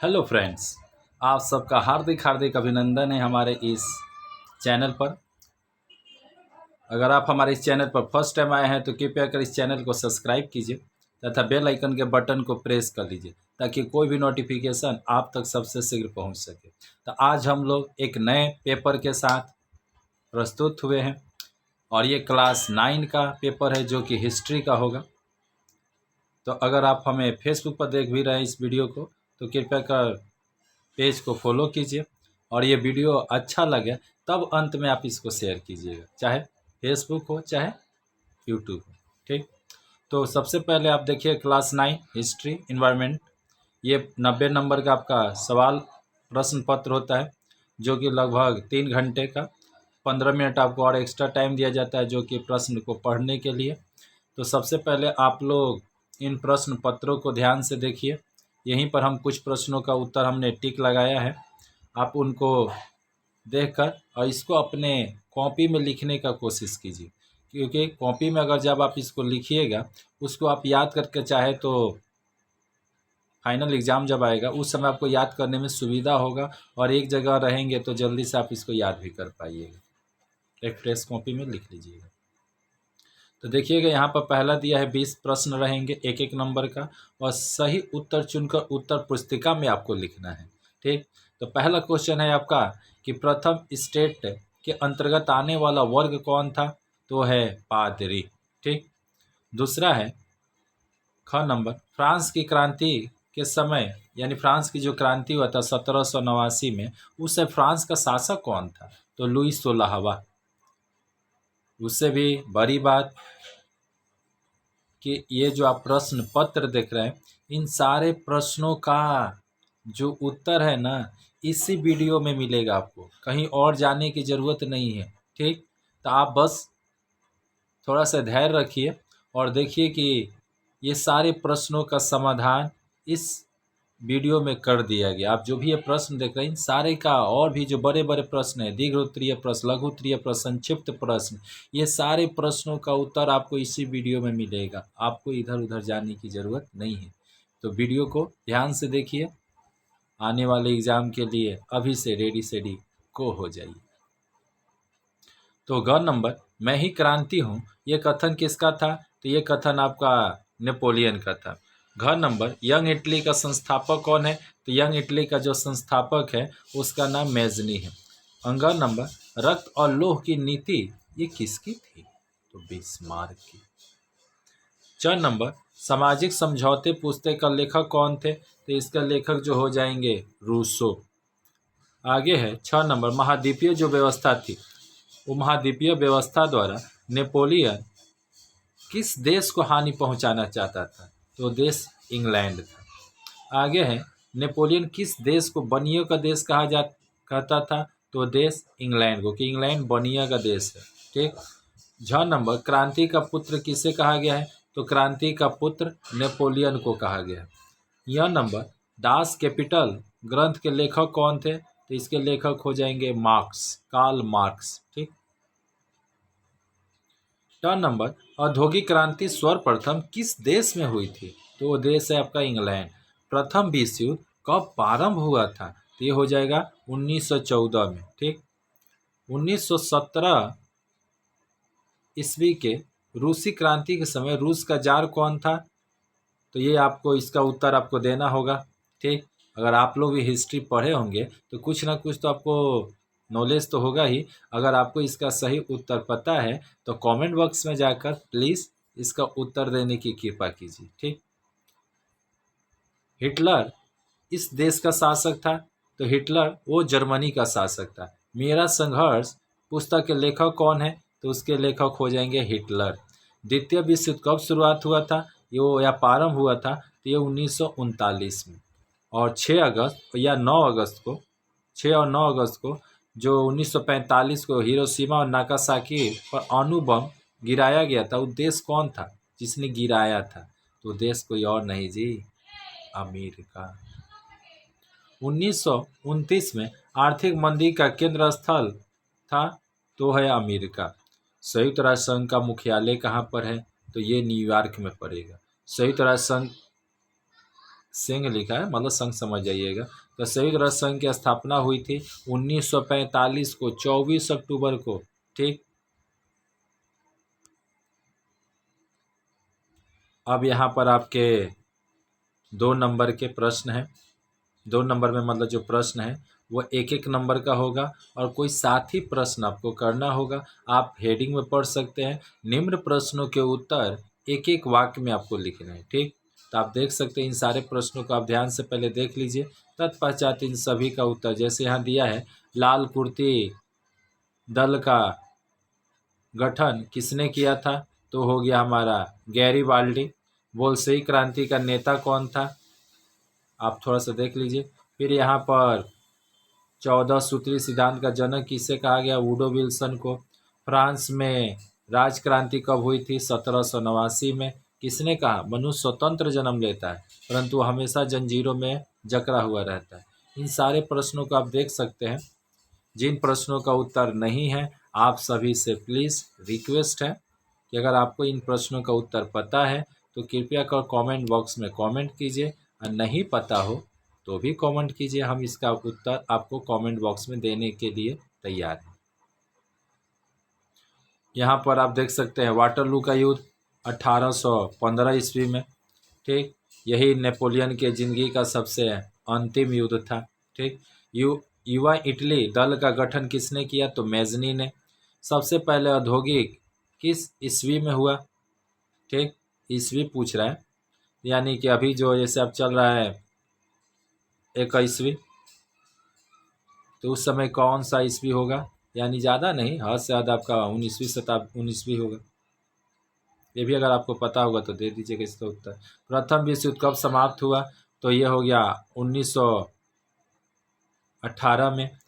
Hello friends, आप सबका हार्दिक हार्दिक अभिनंदन है हमारे इस चैनल पर। अगर आप हमारे इस चैनल पर फर्स्ट टाइम आए हैं तो कृपया कर इस चैनल को सब्सक्राइब कीजिए तथा बेल आइकन के बटन को प्रेस कर लीजिए ताकि कोई भी नोटिफिकेशन आप तक सबसे शीघ्र पहुंच सके। तो आज हम लोग एक नए पेपर के साथ प्रस्तुत हुए हैं और ये क्लास 9 का पेपर है जो कि हिस्ट्री का होगा। तो अगर आप हमें फेसबुक पर देख भी रहे हैं इस वीडियो को तो कृपया कर पेज को फॉलो कीजिए और ये वीडियो अच्छा लगे तब अंत में आप इसको शेयर कीजिएगा, चाहे फेसबुक हो चाहे यूट्यूब हो। ठीक, तो सबसे पहले आप देखिए क्लास 9 हिस्ट्री इन्वायरमेंट। ये 90 नंबर का आपका सवाल प्रश्न पत्र होता है जो कि लगभग 3 घंटे का 15 मिनट आपको और एक्स्ट्रा टाइम दिया जाता है जो कि प्रश्न को पढ़ने के लिए। तो सबसे पहले आप लोग इन प्रश्न पत्रों को ध्यान से देखिए। यहीं पर हम कुछ प्रश्नों का उत्तर हमने टिक लगाया है, आप उनको देखकर और इसको अपने कॉपी में लिखने का कोशिश कीजिए, क्योंकि कॉपी में अगर जब आप इसको लिखिएगा उसको आप याद करके चाहे तो फाइनल एग्ज़ाम जब आएगा उस समय आपको याद करने में सुविधा होगा और एक जगह रहेंगे तो जल्दी से आप इसको याद भी कर पाइएगा। एक फ्रेश कॉपी में लिख लीजिएगा। तो देखिएगा यहाँ पर पहला दिया है 20 प्रश्न रहेंगे एक एक नंबर का और सही उत्तर चुनकर उत्तर पुस्तिका में आपको लिखना है। ठीक, तो पहला क्वेश्चन है आपका कि प्रथम स्टेट के अंतर्गत आने वाला वर्ग कौन था? तो है पादरी। ठीक, दूसरा है ख नंबर, फ्रांस की क्रांति के समय यानी फ्रांस की जो क्रांति हुआ था 1789 में, उस समय फ्रांस का शासक कौन था? तो लुई 16वां। उससे भी बड़ी बात कि ये जो आप प्रश्न पत्र देख रहे हैं इन सारे प्रश्नों का जो उत्तर है ना इसी वीडियो में मिलेगा, आपको कहीं और जाने की ज़रूरत नहीं है। ठीक, तो आप बस थोड़ा सा धैर्य रखिए और देखिए कि ये सारे प्रश्नों का समाधान इस वीडियो में कर दिया गया। आप जो भी ये प्रश्न देख रहे हैं इन सारे का और भी जो बड़े बड़े प्रश्न हैं, दीर्घ उत्तरीय प्रश्न, लघु उत्तरीय प्रश्न, संक्षिप्त प्रश्न, ये सारे प्रश्नों का उत्तर आपको इसी वीडियो में मिलेगा। आपको इधर उधर जाने की ज़रूरत नहीं है। तो वीडियो को ध्यान से देखिए, आने वाले एग्ज़ाम के लिए अभी से रेडी सेडी को हो जाइए। तो ग नंबर, मैं ही क्रांति हूँ, ये कथन किसका था? तो ये कथन आपका नेपोलियन का था। घ नंबर, यंग इटली का संस्थापक कौन है? तो यंग इटली का जो संस्थापक है उसका नाम मैजनी है। अंग नंबर, रक्त और लोह की नीति ये किसकी थी? तो बिस्मार्क की। च नंबर, सामाजिक समझौते पुस्तक का लेखक कौन थे? तो इसका लेखक जो हो जाएंगे रूसो। आगे है 6 नंबर, महाद्वीपीय जो व्यवस्था थी वो महाद्वीपीय व्यवस्था द्वारा नेपोलियन किस देश को हानि पहुंचाना चाहता था? तो देश इंग्लैंड था। आगे है नेपोलियन किस देश को बनियों का देश कहता था? तो देश इंग्लैंड को, कि इंग्लैंड बनिया का देश है। ठीक, झ नंबर, क्रांति का पुत्र किसे कहा गया है? तो क्रांति का पुत्र नेपोलियन को कहा गया है। यह नंबर, दास कैपिटल ग्रंथ के लेखक कौन थे? तो इसके लेखक हो जाएंगे मार्क्स, कार्ल मार्क्स। ठीक, ट नंबर, औद्योगिक क्रांति सर्वप्रथम किस देश में हुई थी? तो वो देश है आपका इंग्लैंड। प्रथम विश्व युद्ध कब प्रारंभ हुआ था? तो ये हो जाएगा 1914 में। ठीक, 1917 ईस्वी के रूसी क्रांति के समय रूस का जार कौन था? तो ये आपको इसका उत्तर आपको देना होगा। ठीक, अगर आप लोग भी हिस्ट्री पढ़े होंगे तो कुछ ना कुछ तो आपको नॉलेज तो होगा ही। अगर आपको इसका सही उत्तर पता है तो कमेंट बॉक्स में जाकर प्लीज़ इसका उत्तर देने की कृपा कीजिए। ठीक, हिटलर इस देश का शासक था? तो हिटलर वो जर्मनी का शासक था। मेरा संघर्ष पुस्तक के लेखक कौन है? तो उसके लेखक हो जाएंगे हिटलर। द्वितीय विश्व युद्ध कब शुरुआत हुआ था या प्रारंभ हुआ था? तो ये 1939 में। और 6 अगस्त या 9 अगस्त को, 6 और 9 अगस्त को जो 1945 को हिरोशिमा और नागासाकी पर अणु बम गिराया गया था, वो देश कौन था जिसने गिराया था? तो देश कोई और नहीं जी, अमेरिका। 1929 में आर्थिक मंदी का केंद्र स्थल था? तो है अमेरिका। संयुक्त राष्ट्र संघ का मुख्यालय कहाँ पर है? तो ये न्यूयॉर्क में पड़ेगा। संयुक्त राष्ट्र संघ सिंह लिखा है, मतलब संघ समझ जाइएगा। तो संयुक्त राष्ट्र संघ की स्थापना हुई थी 1945 को 24 अक्टूबर को। ठीक, अब यहाँ पर आपके 2 नंबर के प्रश्न हैं। 2 नंबर में मतलब जो प्रश्न है वो एक एक नंबर का होगा और कोई साथ ही प्रश्न आपको करना होगा। आप हेडिंग में पढ़ सकते हैं, निम्न प्रश्नों के उत्तर एक एक वाक्य में आपको लिखना है। ठीक, तो आप देख सकते हैं इन सारे प्रश्नों को आप ध्यान से पहले देख लीजिए, तत्पश्चात इन सभी का उत्तर। जैसे यहाँ दिया है, लाल कुर्ती दल का गठन किसने किया था, तो हो गया हमारा गैरीबाल्डी। बोल्शेवी क्रांति का नेता कौन था, आप थोड़ा सा देख लीजिए। फिर यहाँ पर 14 सूत्री सिद्धांत का जनक किसे कहा गया, वुडो विल्सन को। फ्रांस में राजक्रांति कब हुई थी, 1789 में। किसने कहा, मनुष्य स्वतंत्र जन्म लेता है परंतु हमेशा जंजीरों में जकड़ा हुआ रहता है। इन सारे प्रश्नों को आप देख सकते हैं। जिन प्रश्नों का उत्तर नहीं है, आप सभी से प्लीज़ रिक्वेस्ट है कि अगर आपको इन प्रश्नों का उत्तर पता है तो कृपया कर कमेंट बॉक्स में कमेंट कीजिए, और नहीं पता हो तो भी कमेंट कीजिए। हम इसका उत्तर आपको कमेंट बॉक्स में देने के लिए तैयार हैं। यहाँ पर आप देख सकते हैं वाटरलू का युद्ध 1815 ईस्वी में। ठीक, यही नेपोलियन के ज़िंदगी का सबसे अंतिम युद्ध था। ठीक, युवा इटली दल का गठन किसने किया, तो मेजनी ने। सबसे पहले औद्योगिक किस ईस्वी में हुआ, ठीक, ईस्वी पूछ रहा है, यानी कि अभी जो जैसे अब चल रहा है 21वीं, तो उस समय कौन सा ईस्वी होगा, यानी ज़्यादा नहीं, हद से ज़्यादा आपका 19वीं होगा। ये भी अगर आपको पता होगा तो दे दीजिएगा इसका उत्तर। प्रथम विश्व युद्ध कब समाप्त हुआ, तो ये हो गया 1918 में।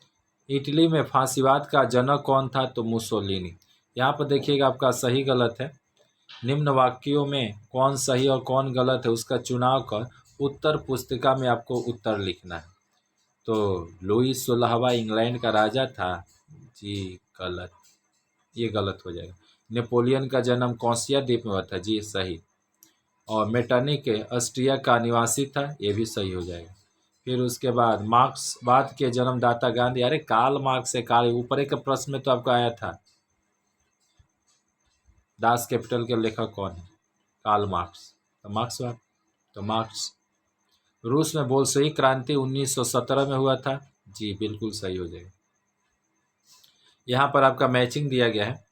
इटली में फांसीवाद का जनक कौन था, तो मुसोलिनी। यहाँ पर देखिएगा आपका सही गलत है। निम्न वाक्यों में कौन सही और कौन गलत है उसका चुनाव कर उत्तर पुस्तिका में आपको उत्तर लिखना है। तो लुई 16वां इंग्लैंड का राजा था, जी गलत, ये गलत हो जाएगा। नेपोलियन का जन्म कौसिया द्वीप में हुआ था, जी सही। और मेटर्निक ऑस्ट्रिया का निवासी था, ये भी सही हो जाएगा। फिर उसके बाद मार्क्सवाद के जन्मदाता गांधी, अरे कार्ल मार्क्स है, कार्ल ऊपर एक प्रश्न में तो आपका आया था। दास कैपिटल के लेखक कौन है, कार्ल मार्क्स, तो मार्क्सवाद, तो मार्क्स। रूस में बोल्शेविक क्रांति 1917 में हुआ था, जी बिल्कुल सही हो जाएगा। यहाँ पर आपका मैचिंग दिया गया है,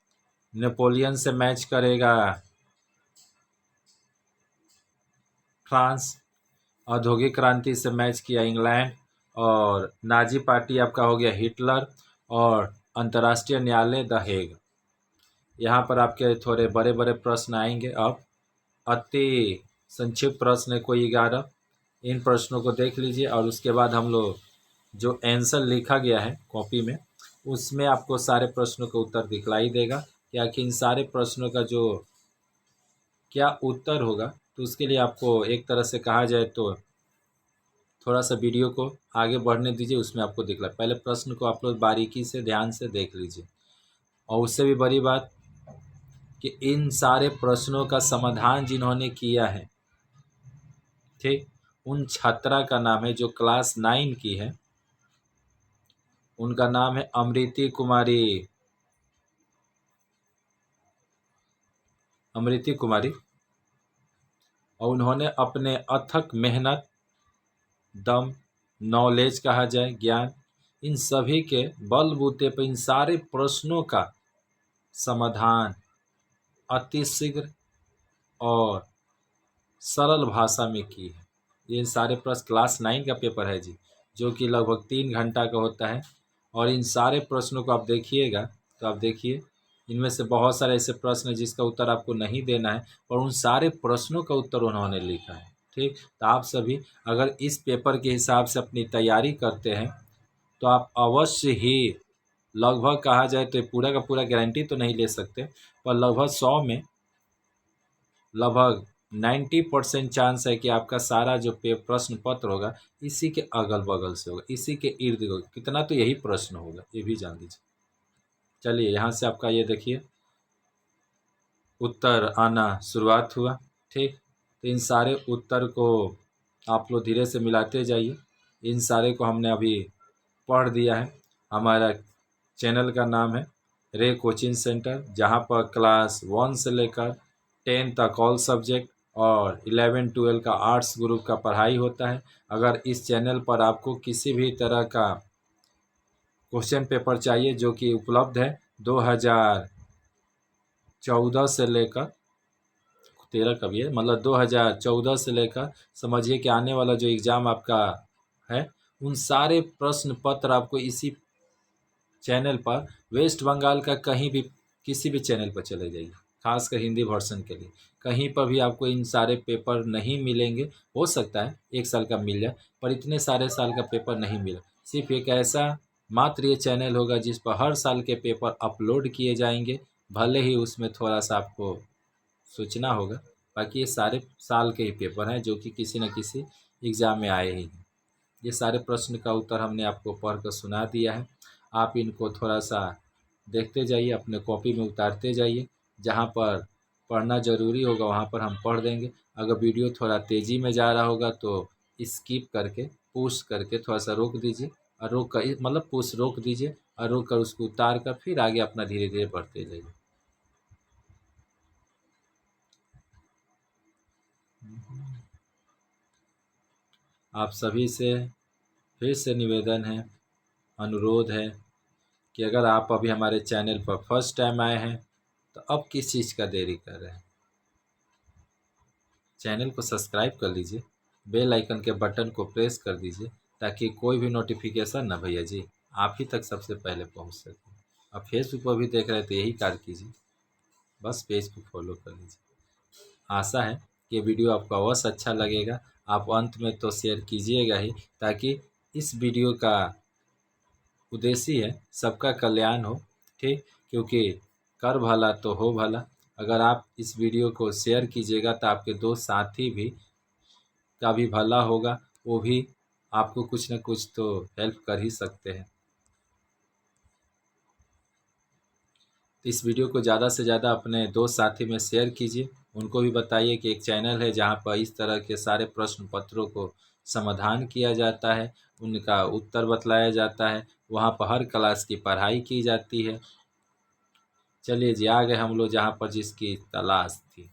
नेपोलियन से मैच करेगा फ्रांस, औद्योगिक क्रांति से मैच किया इंग्लैंड, और नाजी पार्टी आपका हो गया हिटलर, और अंतर्राष्ट्रीय न्यायालय द हेग। यहाँ पर आपके थोड़े बड़े बड़े प्रश्न आएंगे। अब अति संक्षिप्त प्रश्न है कोई 11, इन प्रश्नों को देख लीजिए और उसके बाद हम लोग जो आंसर लिखा गया है कॉपी में उसमें आपको सारे प्रश्नों का उत्तर दिखलाई देगा कि इन सारे प्रश्नों का जो क्या उत्तर होगा। तो उसके लिए आपको एक तरह से कहा जाए तो थोड़ा सा वीडियो को आगे बढ़ने दीजिए, उसमें आपको दिखला, पहले प्रश्न को आप लोग बारीकी से ध्यान से देख लीजिए। और उससे भी बड़ी बात कि इन सारे प्रश्नों का समाधान जिन्होंने किया है, ठीक, उन छात्रा का नाम है जो क्लास 9 की है, उनका नाम है अमृति कुमारी, अमृति कुमारी। और उन्होंने अपने अथक मेहनत, दम, नॉलेज कहा जाए, ज्ञान, इन सभी के बलबूते पर इन सारे प्रश्नों का समाधान अति शीघ्र और सरल भाषा में की है। ये सारे प्रश्न क्लास 9 का पेपर है जी, जो कि लगभग 3 घंटा का होता है। और इन सारे प्रश्नों को आप देखिएगा तो आप देखिए इनमें से बहुत सारे ऐसे प्रश्न हैं जिसका उत्तर आपको नहीं देना है, और उन सारे प्रश्नों का उत्तर उन्होंने लिखा है। ठीक, तो आप सभी अगर इस पेपर के हिसाब से अपनी तैयारी करते हैं तो आप अवश्य ही, लगभग कहा जाए तो पूरा का पूरा गारंटी तो नहीं ले सकते, पर लगभग 100 में लगभग 90% चांस है कि आपका सारा जो प्रश्न पत्र होगा इसी के अगल बगल से होगा, इसी के इर्द गिर्द, कितना तो यही प्रश्न होगा, ये भी जान लीजिए। चलिए यहाँ से आपका ये देखिए उत्तर आना शुरुआत हुआ। ठीक, तो इन सारे उत्तर को आप लोग धीरे से मिलाते जाइए। इन सारे को हमने अभी पढ़ दिया है। हमारा चैनल का नाम है रे कोचिंग सेंटर, जहाँ पर क्लास 1 से लेकर 10 तक ऑल सब्जेक्ट और 11-12 का आर्ट्स ग्रुप का पढ़ाई होता है। अगर इस चैनल पर आपको किसी भी तरह का क्वेश्चन पेपर चाहिए जो कि उपलब्ध है 2014 से लेकर 13 का भी है, मतलब 2014 से लेकर समझिए कि आने वाला जो एग्ज़ाम आपका है, उन सारे प्रश्न पत्र आपको इसी चैनल पर वेस्ट बंगाल का कहीं भी किसी भी चैनल पर चले जाइए, खासकर हिंदी वर्सन के लिए कहीं पर भी आपको इन सारे पेपर नहीं मिलेंगे। हो सकता है 1 साल का मिल जाए, पर इतने सारे साल का पेपर नहीं मिला। सिर्फ एक ऐसा मात्र ये चैनल होगा जिस पर हर साल के पेपर अपलोड किए जाएंगे, भले ही उसमें थोड़ा सा आपको सोचना होगा। बाकी ये सारे साल के ही पेपर हैं जो कि किसी न किसी एग्ज़ाम में आए ही हैं। ये सारे प्रश्न का उत्तर हमने आपको पढ़ कर सुना दिया है। आप इनको थोड़ा सा देखते जाइए, अपने कॉपी में उतारते जाइए। जहाँ पर पढ़ना ज़रूरी होगा वहाँ पर हम पढ़ देंगे। अगर वीडियो थोड़ा तेज़ी में जा रहा होगा तो स्किप करके पुश करके थोड़ा सा रोक दीजिए, और रोक कर मतलब पुश रोक दीजिए और रोक कर उसको उतार कर फिर आगे अपना धीरे धीरे बढ़ते जाइए। आप सभी से फिर से निवेदन है, अनुरोध है कि अगर आप अभी हमारे चैनल पर फर्स्ट टाइम आए हैं तो अब किस चीज़ का देरी कर रहे हैं। चैनल को सब्सक्राइब कर लीजिए, बेल आइकन के बटन को प्रेस कर दीजिए ताकि कोई भी नोटिफिकेशन ना भैया जी आप ही तक सबसे पहले पहुंच सके। आप फेसबुक पर भी देख रहे थे, यही कार्य कीजिए, बस पेज को फॉलो कर लीजिए। आशा है कि वीडियो आपको अवश्य अच्छा लगेगा। आप अंत में तो शेयर कीजिएगा ही, ताकि इस वीडियो का उद्देश्य है सबका कल्याण हो। ठीक, क्योंकि कर भला तो हो भला। अगर आप इस वीडियो को शेयर कीजिएगा तो आपके दोस्त साथी भी का भी भला होगा, वो भी आपको कुछ न कुछ तो हेल्प कर ही सकते हैं। इस वीडियो को ज़्यादा से ज़्यादा अपने दोस्त साथी में शेयर कीजिए। उनको भी बताइए कि एक चैनल है जहाँ पर इस तरह के सारे प्रश्न पत्रों को समाधान किया जाता है, उनका उत्तर बतलाया जाता है, वहाँ पर हर क्लास की पढ़ाई की जाती है। चलिए जी, आ गए हम लोग जहाँ पर जिसकी तलाश थी।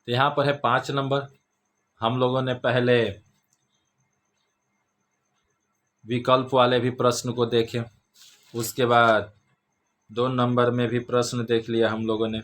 तो यहाँ पर है 5 नंबर। हम लोगों ने पहले विकल्प वाले भी प्रश्न को देखे, उसके बाद 2 नंबर में भी प्रश्न देख लिया हम लोगों ने,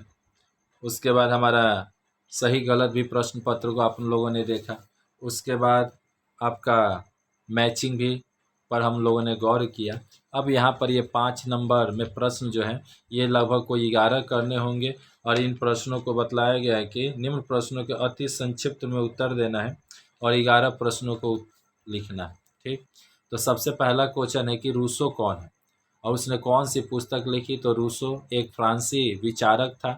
उसके बाद हमारा सही गलत भी प्रश्न पत्र को आप लोगों ने देखा, उसके बाद आपका मैचिंग भी पर हम लोगों ने गौर किया। अब यहाँ पर ये 5 नंबर में प्रश्न जो हैं ये लगभग कोई 11 करने होंगे, और इन प्रश्नों को बतलाया गया है कि निम्न प्रश्नों के अति संक्षिप्त में उत्तर देना है और 11 प्रश्नों को लिखना है। ठीक, तो सबसे पहला क्वेश्चन है कि रूसो कौन है और उसने कौन सी पुस्तक लिखी। तो रूसो एक फ्रांसी विचारक था,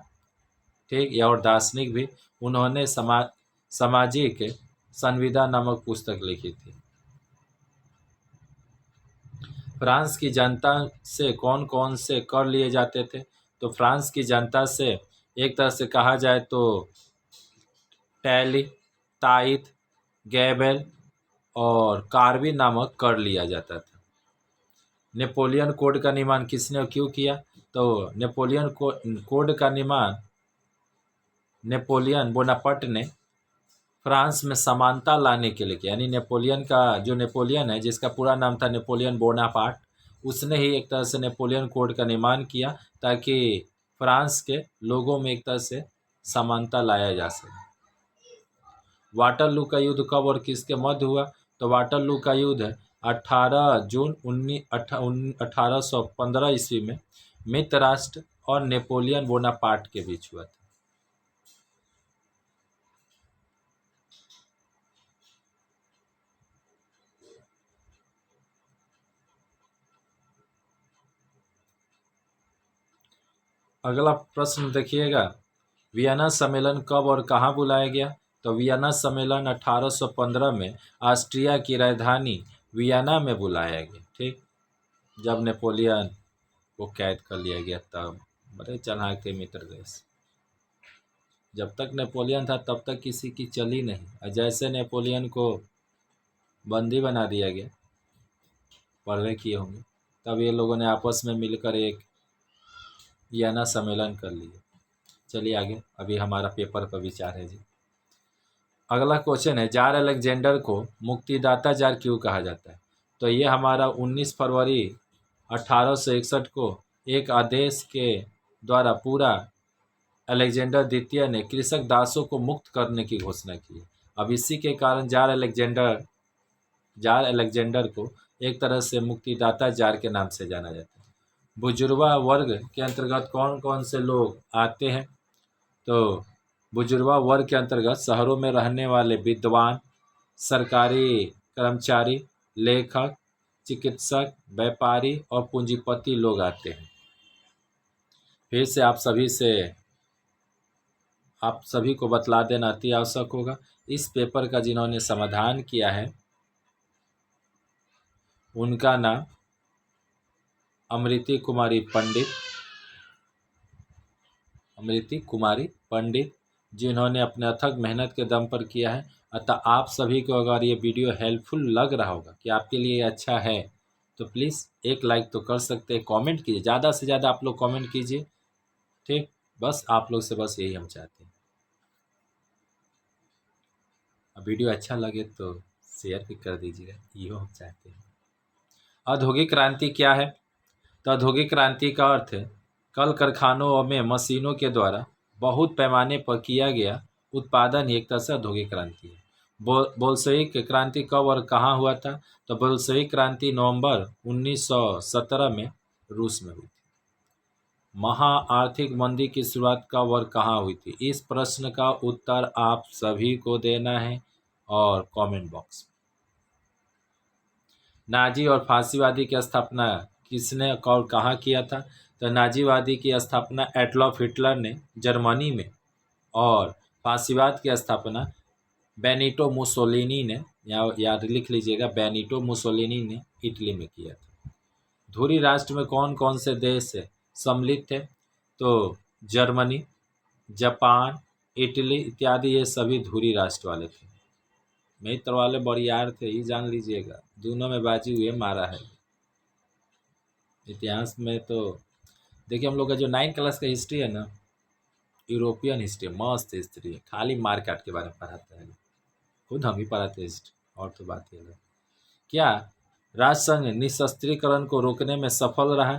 ठीक, या और दार्शनिक भी। उन्होंने सामाजिक संविदा नामक पुस्तक लिखी थी। फ्रांस की जनता से कौन कौन से कर लिए जाते थे। तो फ्रांस की जनता से एक तरह से कहा जाए तो टैली, ताइथ, गैबेल और कार्बी नामक कर लिया जाता था। नेपोलियन कोड का निर्माण किसने और क्यों किया। तो नेपोलियन कोड का निर्माण नेपोलियन बोनापार्ट ने फ्रांस में समानता लाने के लिए किया। यानी नेपोलियन का जो नेपोलियन है, जिसका पूरा नाम था नेपोलियन बोनापार्ट, उसने ही एक तरह से नेपोलियन कोड का निर्माण किया ताकि फ्रांस के लोगों में एक तरह से समानता लाया जा सके। वाटरलू का युद्ध कब और किसके मध्य हुआ। तो वाटरलू का युद्ध 18 जून 1815 ईस्वी में मित्र राष्ट्र और नेपोलियन बोनापार्ट के बीच हुआ था। अगला प्रश्न देखिएगा, वियना सम्मेलन कब और कहाँ बुलाया गया। तो वियना सम्मेलन 1815 में ऑस्ट्रिया की राजधानी वियना में बुलाया गया। ठीक, जब नेपोलियन को कैद कर लिया गया तब। बड़े चालाक थे मित्रदेश। जब तक नेपोलियन था तब तक किसी की चली नहीं, और जैसे नेपोलियन को बंदी बना दिया गया, पढ़े किए होंगे, तब ये लोगों ने आपस में मिलकर एक वियना सम्मेलन कर लिया। चलिए आगे, अभी हमारा पेपर पर विचार है जी। अगला क्वेश्चन है, जार अलेक्जेंडर को मुक्तिदाता जार क्यों कहा जाता है? तो ये हमारा 19 फरवरी 1861 को एक आदेश के द्वारा पूरा अलेक्जेंडर द्वितीय ने कृषक दासों को मुक्त करने की घोषणा की। अब इसी के कारण जार अलेक्जेंडर को एक तरह से मुक्तिदाता जार के नाम से जाना जाता है। बुजुर्गा वर्ग के अंतर्गत कौन कौन से लोग आते हैं? तो बुजुर्गा वर्ग के अंतर्गत शहरों में रहने वाले विद्वान, सरकारी कर्मचारी, लेखक, चिकित्सक, व्यापारी और पूंजीपति लोग आते हैं। फिर से आप सभी को बतला देना अति आवश्यक होगा। इस पेपर का जिन्होंने समाधान किया है उनका नाम अमृति कुमारी पंडित, जिन्होंने अपने अथक मेहनत के दम पर किया है। अतः आप सभी को अगर ये वीडियो हेल्पफुल लग रहा होगा कि आपके लिए अच्छा है, तो प्लीज़ एक लाइक तो कर सकते हैं, कमेंट कीजिए, ज़्यादा से ज़्यादा आप लोग कमेंट कीजिए, ठीक। बस आप लोग से बस यही हम चाहते हैं। अब वीडियो अच्छा लगे तो शेयर भी कर दीजिएगा, ये हम चाहते हैं। औद्योगिक क्रांति क्या है? तो औद्योगिक क्रांति का अर्थ है कल कारखानों में मशीनों के द्वारा बहुत पैमाने पर किया गया उत्पादन ही एक तरह से औद्योगिक क्रांति है। बोल्शेविक क्रांति कब और कहाँ हुआ था? तो बोल्शेविक क्रांति नवंबर 1917 में रूस में हुई थी। महा आर्थिक मंदी की शुरुआत कब और कहाँ हुई थी? इस प्रश्न का उत्तर आप सभी को देना है और कमेंट बॉक्स में। नाजी और फांसीवादी की स्थापना किसने और कहाँ किया था? तो नाजीवादी की स्थापना एडोल्फ हिटलर ने जर्मनी में, और फांसीवाद की स्थापना बेनिटो मुसोलिनी ने, याद लिख लीजिएगा, बेनिटो मुसोलिनी ने इटली में किया था। धुरी राष्ट्र में कौन कौन से देश सम्मिलित थे? तो जर्मनी, जापान, इटली इत्यादि ये सभी धुरी राष्ट्र वाले थे। मित्र वाले बरियार थे, ये जान लीजिएगा, दोनों में बाजी हुए मारा है। इतिहास में तो देखिए, हम लोग का जो 9 क्लास का हिस्ट्री है ना, यूरोपियन हिस्ट्री, मस्त हिस्ट्री है, खाली मार काट के बारे में पढ़ाते हैं, खुद हम ही पढ़ाते हैं हिस्ट्री, और तो बात ये है। क्या राष्ट्रसंघ निशस्त्रीकरण को रोकने में सफल रहा?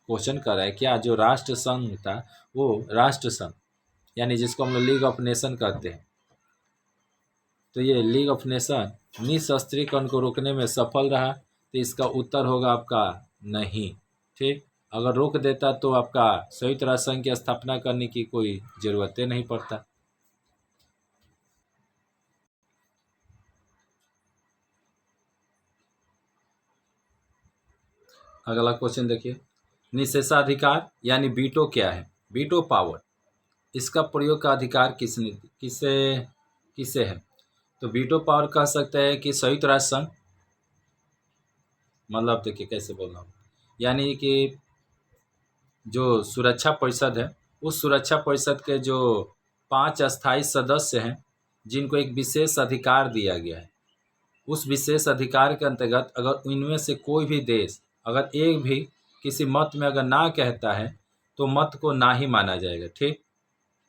क्वेश्चन कर रहा है, क्या जो राष्ट्र संघ था, वो राष्ट्र संघ यानी जिसको हम लोग लीग ऑफ नेशन कहते हैं, तो ये लीग ऑफ नेशन निशस्त्रीकरण को रोकने में सफल रहा? तो इसका उत्तर होगा आपका नहीं, ठीक। अगर रोक देता तो आपका संयुक्त राष्ट्र संघ की स्थापना करने की कोई जरूरत नहीं पड़ता। अगला क्वेश्चन देखिए, निषेधाधिकार यानी वीटो क्या है? वीटो पावर, इसका प्रयोग का अधिकार किसे है? तो वीटो पावर कह सकते हैं कि संयुक्त राष्ट्र संघ, मतलब देखिए कैसे बोल रहा हूँ, यानी कि जो सुरक्षा परिषद है, उस सुरक्षा परिषद के जो 5 अस्थायी सदस्य हैं, जिनको एक विशेष अधिकार दिया गया है, उस विशेष अधिकार के अंतर्गत अगर इनमें से कोई भी देश अगर एक भी किसी मत में अगर ना कहता है, तो मत को ना ही माना जाएगा, ठीक।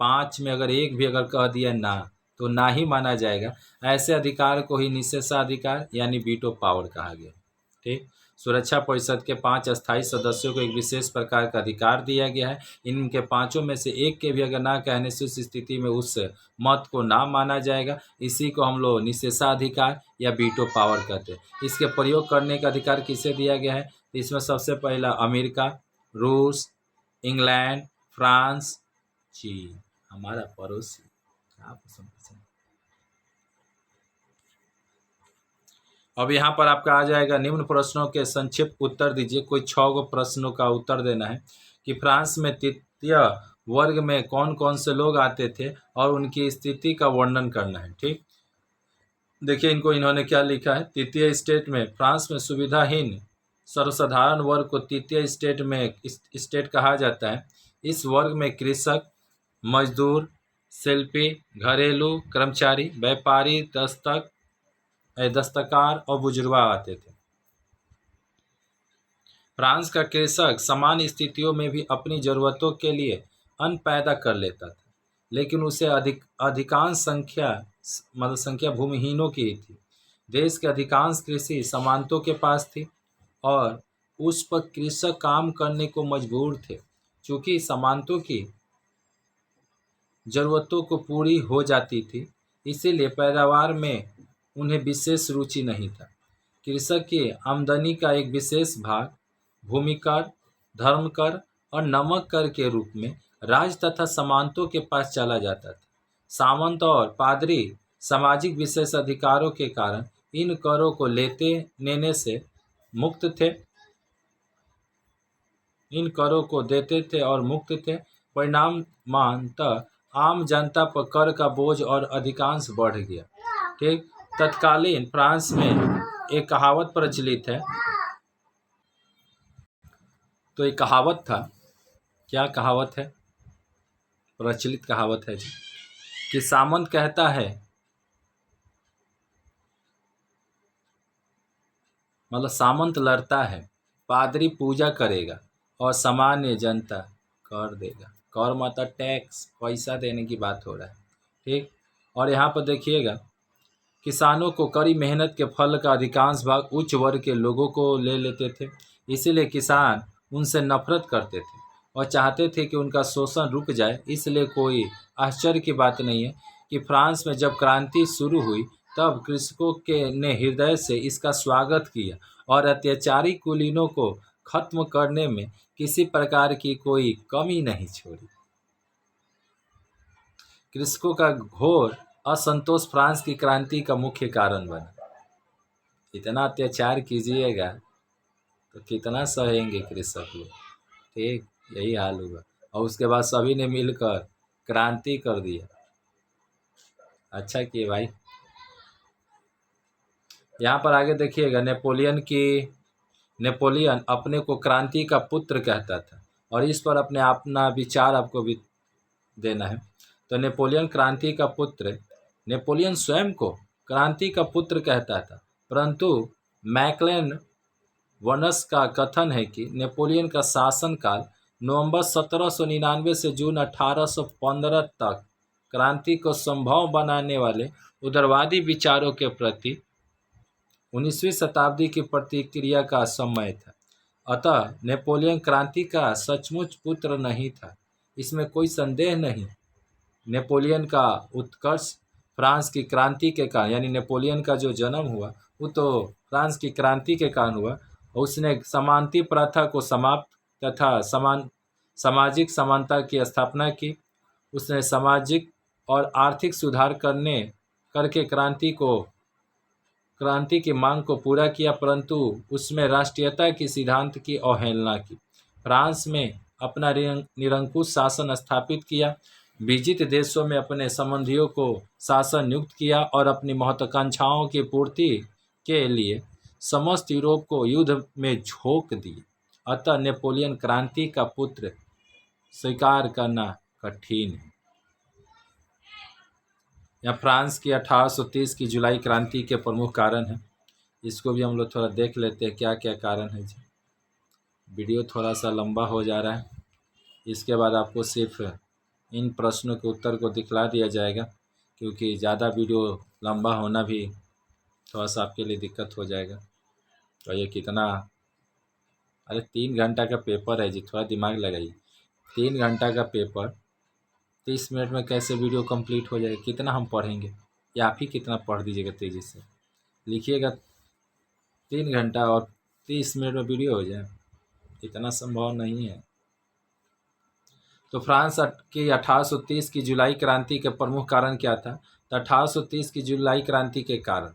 5 में अगर एक भी अगर कह दिया ना, तो ना ही माना जाएगा। ऐसे अधिकार को ही निषेधाधिकार यानी वीटो पावर कहा गया, ठीक। सुरक्षा परिषद के 5 अस्थायी सदस्यों को एक विशेष प्रकार का अधिकार दिया गया है। इनके 5 में से एक के भी अगर ना कहने से उस स्थिति में उस मत को ना माना जाएगा। इसी को हम लोग निषेधाधिकार या वीटो पावर कहते हैं। इसके प्रयोग करने का अधिकार किसे दिया गया है? इसमें सबसे पहला अमेरिका, रूस, इंग्लैंड, फ्रांस, चीन, हमारा पड़ोसी। आप अब यहाँ पर आपका आ जाएगा, निम्न प्रश्नों के संक्षिप्त उत्तर दीजिए। कोई 6 प्रश्नों का उत्तर देना है कि फ्रांस में तृतीय वर्ग में कौन कौन से लोग आते थे और उनकी स्थिति का वर्णन करना है, ठीक। देखिए इन्होंने क्या लिखा है, तृतीय स्टेट में फ्रांस में सुविधाहीन सर्वसाधारण वर्ग को तृतीय स्टेट कहा जाता है। इस वर्ग में कृषक, मजदूर, शिल्पी, घरेलू कर्मचारी, व्यापारी, दस्तकार और बुजुर्ग आते थे। फ्रांस का कृषक सामान्य स्थितियों में भी अपनी ज़रूरतों के लिए अन्न पैदा कर लेता था, लेकिन उसे अधिकांश संख्या भूमिहीनों की ही थी। देश के अधिकांश कृषि सामंतों के पास थी और उस पर कृषक काम करने को मजबूर थे। चूँकि सामंतों की ज़रूरतों को पूरी हो जाती थी, इसीलिए पैदावार में उन्हें विशेष रुचि नहीं था। कृषक की आमदनी का एक विशेष भाग भूमि कर, धर्म कर और नमक कर के रूप में राज तथा सामंतों के पास चला जाता था। सामंत और पादरी सामाजिक विशेष अधिकारों के कारण इन करों को लेने से मुक्त थे, इन करों को देते थे और मुक्त थे। परिणामतः आम जनता पर कर का बोझ और अधिकांश बढ़ गया। ठीक, तत्कालीन फ्रांस में एक कहावत प्रचलित है। तो एक कहावत था, क्या कहावत है? प्रचलित कहावत है जी, कि सामंत कहता है, मतलब सामंत लड़ता है, पादरी पूजा करेगा और सामान्य जनता कर देगा। कर मतलब टैक्स, पैसा देने की बात हो रहा है। ठीक, और यहाँ पर देखिएगा, किसानों को कड़ी मेहनत के फल का अधिकांश भाग उच्च वर्ग के लोगों को ले लेते थे। इसीलिए किसान उनसे नफरत करते थे और चाहते थे कि उनका शोषण रुक जाए। इसलिए कोई आश्चर्य की बात नहीं है कि फ्रांस में जब क्रांति शुरू हुई तब कृषकों के ने हृदय से इसका स्वागत किया और अत्याचारी कुलीनों को खत्म करने में किसी प्रकार की कोई कमी नहीं छोड़ी। कृषकों का घोर असंतोष फ्रांस की क्रांति का मुख्य कारण बना। इतना अत्याचार कीजिएगा तो कितना सहेंगे कृषक लोग। ठीक, यही हाल हुआ और उसके बाद सभी ने मिलकर क्रांति कर दिया। अच्छा किए भाई। यहाँ पर आगे देखिएगा, नेपोलियन अपने को क्रांति का पुत्र कहता था और इस पर अपना विचार आपको भी देना है। तो नेपोलियन क्रांति का पुत्र, नेपोलियन स्वयं को क्रांति का पुत्र कहता था, परंतु मैकलेन वनस का कथन है कि नेपोलियन का शासनकाल नवंबर 1799 से जून 1815 तक क्रांति को संभव बनाने वाले उदारवादी विचारों के प्रति 19वीं शताब्दी की प्रतिक्रिया का समय था। अतः नेपोलियन क्रांति का सचमुच पुत्र नहीं था, इसमें कोई संदेह नहीं। नेपोलियन का उत्कर्ष फ्रांस की क्रांति के कारण, यानी नेपोलियन का जो जन्म हुआ वो तो फ्रांस की क्रांति के कारण हुआ। उसने समानती प्रथा को समाप्त तथा सामाजिक समानता की स्थापना की। उसने सामाजिक और आर्थिक सुधार करके क्रांति की मांग को पूरा किया, परंतु उसमें राष्ट्रीयता की सिद्धांत की अवहेलना की। फ्रांस में अपना निरंकुश शासन स्थापित किया, विजित देशों में अपने संबंधियों को शासन नियुक्त किया और अपनी महत्वाकांक्षाओं की पूर्ति के लिए समस्त यूरोप को युद्ध में झोंक दिया। अतः नेपोलियन क्रांति का पुत्र स्वीकार करना कठिन है। यह फ्रांस की 1830 की जुलाई क्रांति के प्रमुख कारण हैं। इसको भी हम लोग थोड़ा देख लेते हैं क्या क्या कारण है जी। वीडियो थोड़ा सा लंबा हो जा रहा है, इसके बाद आपको सिर्फ इन प्रश्नों के उत्तर को दिखला दिया जाएगा, क्योंकि ज़्यादा वीडियो लंबा होना भी थोड़ा सा आपके लिए दिक्कत हो जाएगा। तो ये कितना, अरे 3 घंटा का पेपर है जी, थोड़ा दिमाग लगाइए। 3 घंटा का पेपर 30 मिनट में कैसे वीडियो कंप्लीट हो जाएगा? कितना हम पढ़ेंगे, या आप ही कितना पढ़ दीजिएगा तेज़ी से। लिखिएगा 3 घंटा और 30 मिनट में वीडियो हो जाए, इतना संभव नहीं है। तो फ्रांस की 1830 की जुलाई क्रांति के प्रमुख कारण क्या था? तो 1830 की जुलाई क्रांति के कारण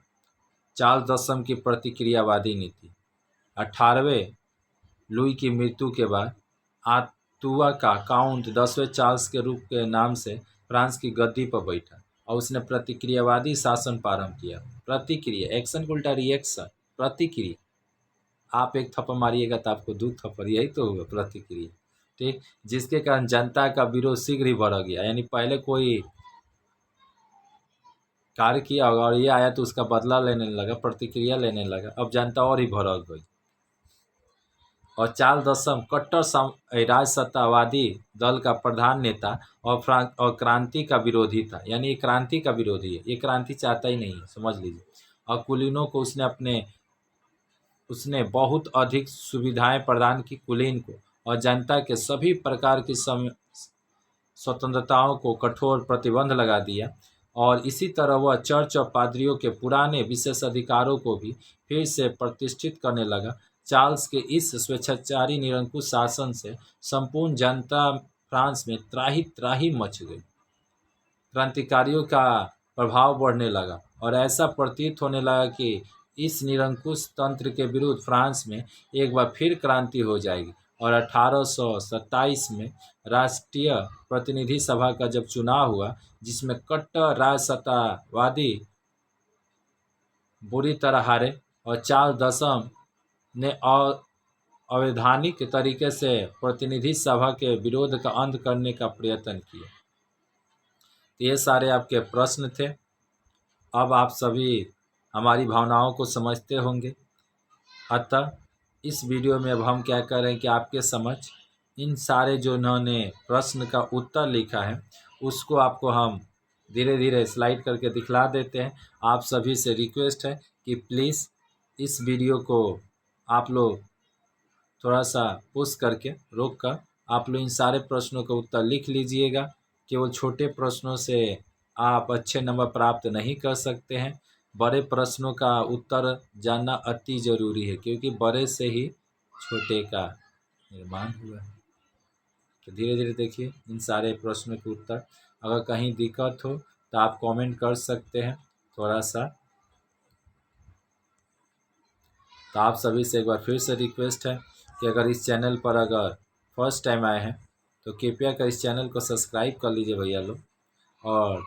चार्ल्स दसम की प्रतिक्रियावादी नीति, 18वें लुई की मृत्यु के बाद आतुआ का काउंट 10वें चार्ल्स के रूप के नाम से फ्रांस की गद्दी पर बैठा और उसने प्रतिक्रियावादी शासन प्रारंभ किया। प्रतिक्रिया, एक्शन को उल्टा रिएक्शन, प्रतिक्रिया। आप एक थप्पड़ मारिएगा तो आपको 2 थप्पड़, यही तो होगा प्रतिक्रिया। ठीक, जिसके कारण जनता का विरोध शीघ्र ही बढ़ गया। यानी पहले कोई कार्य किया होगा और ये आया तो उसका बदला लेने लगा, प्रतिक्रिया लेने लगा, अब जनता और ही भड़क गई। और चार्ल्स दशम कट्टर राजसत्तावादी दल का प्रधान नेता और क्रांति का विरोधी था। यानी ये क्रांति का विरोधी है, ये क्रांति चाहता ही नहीं है, समझ लीजिए। और कुलीनों को उसने बहुत अधिक सुविधाएं प्रदान की कुलीन को, और जनता के सभी प्रकार की स्वतंत्रताओं को कठोर प्रतिबंध लगा दिया। और इसी तरह वह चर्च और पादरियों के पुराने विशेष अधिकारों को भी फिर से प्रतिष्ठित करने लगा। चार्ल्स के इस स्वेच्छाचारी निरंकुश शासन से संपूर्ण जनता फ्रांस में त्राही त्राही मच गई। क्रांतिकारियों का प्रभाव बढ़ने लगा और ऐसा प्रतीत होने लगा कि इस निरंकुश तंत्र के विरुद्ध फ्रांस में एक बार फिर क्रांति हो जाएगी। और 1827 में राष्ट्रीय प्रतिनिधि सभा का जब चुनाव हुआ, जिसमें कट्टर राजसत्तावादी बुरी तरह हारे और चार्ल्स दशम ने अवैधानिक तरीके से प्रतिनिधि सभा के विरोध का अंत करने का प्रयत्न किया। ये सारे आपके प्रश्न थे। अब आप सभी हमारी भावनाओं को समझते होंगे। अतः इस वीडियो में अब हम क्या कर रहे हैं कि आपके समझ इन सारे जो इन्होंने प्रश्न का उत्तर लिखा है उसको आपको हम धीरे धीरे स्लाइड करके दिखला देते हैं। आप सभी से रिक्वेस्ट है कि प्लीज़ इस वीडियो को आप लोग थोड़ा सा पुश करके रोक कर आप लोग इन सारे प्रश्नों का उत्तर लिख लीजिएगा। केवल छोटे प्रश्नों से आप अच्छे नंबर प्राप्त नहीं कर सकते हैं। बड़े प्रश्नों का उत्तर जानना अति ज़रूरी है, क्योंकि बड़े से ही छोटे का निर्माण हुआ है। तो धीरे धीरे देखिए इन सारे प्रश्नों के उत्तर। अगर कहीं दिक्कत हो तो आप कमेंट कर सकते हैं थोड़ा सा। तो आप सभी से एक बार फिर से रिक्वेस्ट है कि अगर इस चैनल पर अगर फर्स्ट टाइम आए हैं तो कृपया कर इस चैनल को सब्सक्राइब कर लीजिए भैया लोग, और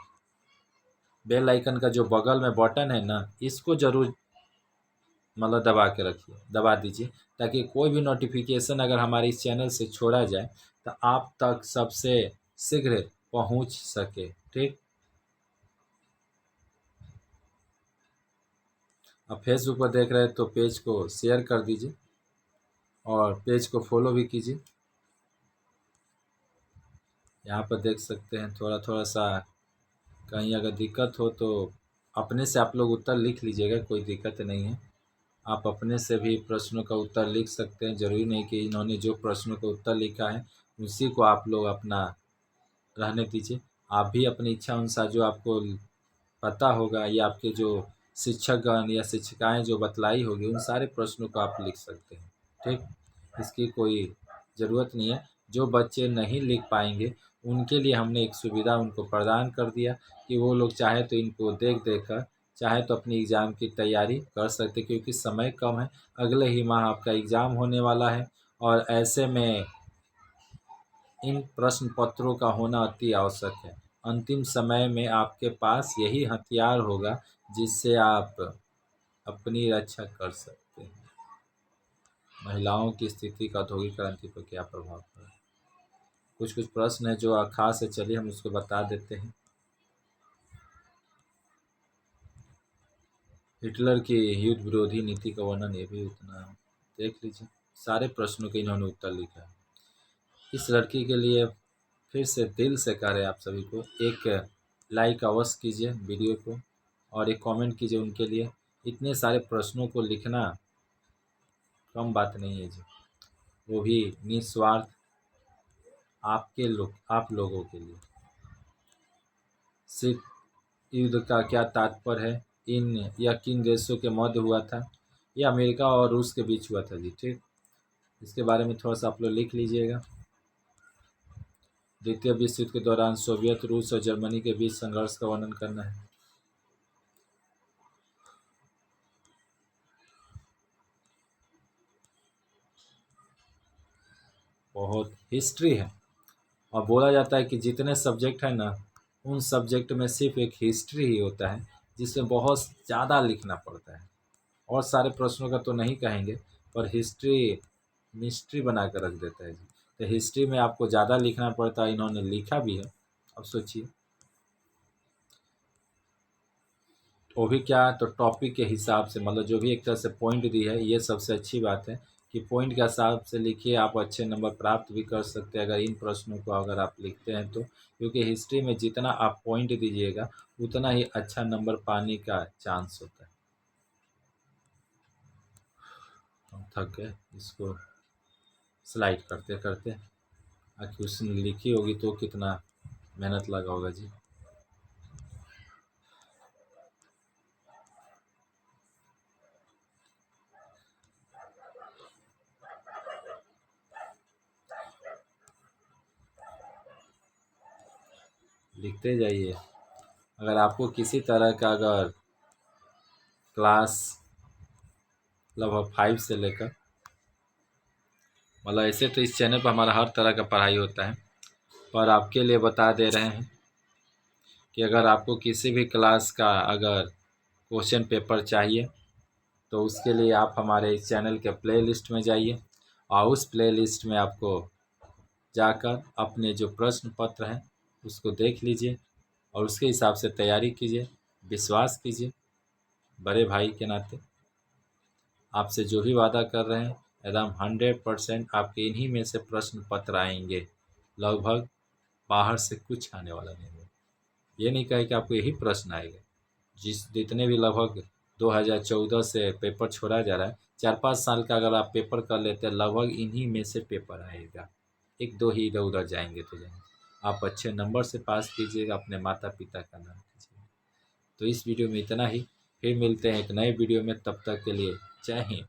बेल आइकन का जो बगल में बटन है ना, इसको ज़रूर मतलब दबा के रखिए, दबा दीजिए, ताकि कोई भी नोटिफिकेशन अगर हमारे इस चैनल से छोड़ा जाए तो आप तक सबसे शीघ्र पहुंच सके। ठीक, अब फेसबुक पर देख रहे हैं तो पेज को शेयर कर दीजिए और पेज को फॉलो भी कीजिए। यहाँ पर देख सकते हैं थोड़ा थोड़ा सा, कहीं अगर दिक्कत हो तो अपने से आप लोग उत्तर लिख लीजिएगा, कोई दिक्कत नहीं है। आप अपने से भी प्रश्नों का उत्तर लिख सकते हैं, ज़रूरी नहीं कि इन्होंने जो प्रश्नों का उत्तर लिखा है उसी को आप लोग अपना रहने दीजिए। आप भी अपनी इच्छा अनुसार जो आपको पता होगा या आपके जो शिक्षकगण या शिक्षिकाएं जो बतलाई होगी उन सारे प्रश्नों को आप लिख सकते हैं। ठीक, इसकी कोई ज़रूरत नहीं है। जो बच्चे नहीं लिख पाएंगे उनके लिए हमने एक सुविधा उनको प्रदान कर दिया कि वो लोग चाहे तो इनको देख देख कर चाहे तो अपनी एग्ज़ाम की तैयारी कर सकते, क्योंकि समय कम है। अगले ही माह आपका एग्ज़ाम होने वाला है और ऐसे में इन प्रश्न पत्रों का होना अति आवश्यक है। अंतिम समय में आपके पास यही हथियार होगा जिससे आप अपनी रक्षा कर सकते हैं। महिलाओं की स्थिति का औद्योगिक क्रांति पर क्या प्रभाव पड़ा? कुछ कुछ प्रश्न है जो खास है, चलिए हम उसको बता देते हैं। हिटलर की युद्ध विरोधी नीति का वर्णन, ये भी उतना देख लीजिए। सारे प्रश्नों के इन्होंने उत्तर लिखा है। इस लड़की के लिए फिर से दिल से कह रहे आप सभी को एक लाइक अवश्य कीजिए वीडियो को और एक कमेंट कीजिए उनके लिए। इतने सारे प्रश्नों को लिखना कम बात नहीं है जी, वो भी निस्वार्थ आप लोगों के लिए। शीत युद्ध का क्या तात्पर्य है? यह किन देशों के मध्य हुआ था? यह अमेरिका और रूस के बीच हुआ था जी। ठीक, इसके बारे में थोड़ा सा आप लोग लिख लीजिएगा। द्वितीय विश्व युद्ध के दौरान सोवियत रूस और जर्मनी के बीच संघर्ष का वर्णन करना है। बहुत हिस्ट्री है, और बोला जाता है कि जितने सब्जेक्ट है ना उन सब्जेक्ट में सिर्फ एक हिस्ट्री ही होता है जिसमें बहुत ज़्यादा लिखना पड़ता है। और सारे प्रश्नों का तो नहीं कहेंगे, पर हिस्ट्री मिस्ट्री बना कर रख देता है जी। तो हिस्ट्री में आपको ज़्यादा लिखना पड़ता है, इन्होंने लिखा भी है। अब सोचिए, वो भी क्या, तो टॉपिक के हिसाब से, मतलब जो भी एक तरह से पॉइंट दी है, ये सबसे अच्छी बात है कि पॉइंट के हिसाब से लिखिए, आप अच्छे नंबर प्राप्त भी कर सकते हैं अगर इन प्रश्नों को अगर आप लिखते हैं तो। क्योंकि हिस्ट्री में जितना आप पॉइंट दीजिएगा उतना ही अच्छा नंबर पाने का चांस होता है। हम थक गए इसको स्लाइड करते करते। आखिर उसने लिखी होगी तो कितना मेहनत लगा होगा जी। लिखते जाइए। अगर आपको किसी तरह का अगर क्लास लगभग 5 से लेकर, मतलब ऐसे तो इस चैनल पर हमारा हर तरह का पढ़ाई होता है, पर आपके लिए बता दे रहे हैं कि अगर आपको किसी भी क्लास का अगर क्वेश्चन पेपर चाहिए तो उसके लिए आप हमारे इस चैनल के प्ले लिस्ट में जाइए और उस प्ले लिस्ट में आपको जाकर अपने जो प्रश्न पत्र हैं उसको देख लीजिए और उसके हिसाब से तैयारी कीजिए। विश्वास कीजिए, बड़े भाई के नाते आपसे जो भी वादा कर रहे हैं एकदम 100% आपके इन्हीं में से प्रश्न पत्र आएंगे। लगभग बाहर से कुछ आने वाला नहीं है। ये नहीं कहे कि आपको यही प्रश्न आएगा। जितने भी लगभग 2014 से पेपर छोड़ा जा रहा है, 4-5 साल का अगर आप पेपर कर लेते हैं, लगभग इन्हीं में से पेपर आएगा। 1-2 ही इधर उधर जाएंगे तो जाएंगे। आप अच्छे नंबर से पास कीजिएगा, अपने माता पिता का नाम कीजिएगा। तो इस वीडियो में इतना ही, फिर मिलते हैं एक नए वीडियो में, तब तक के लिए जय हिंद।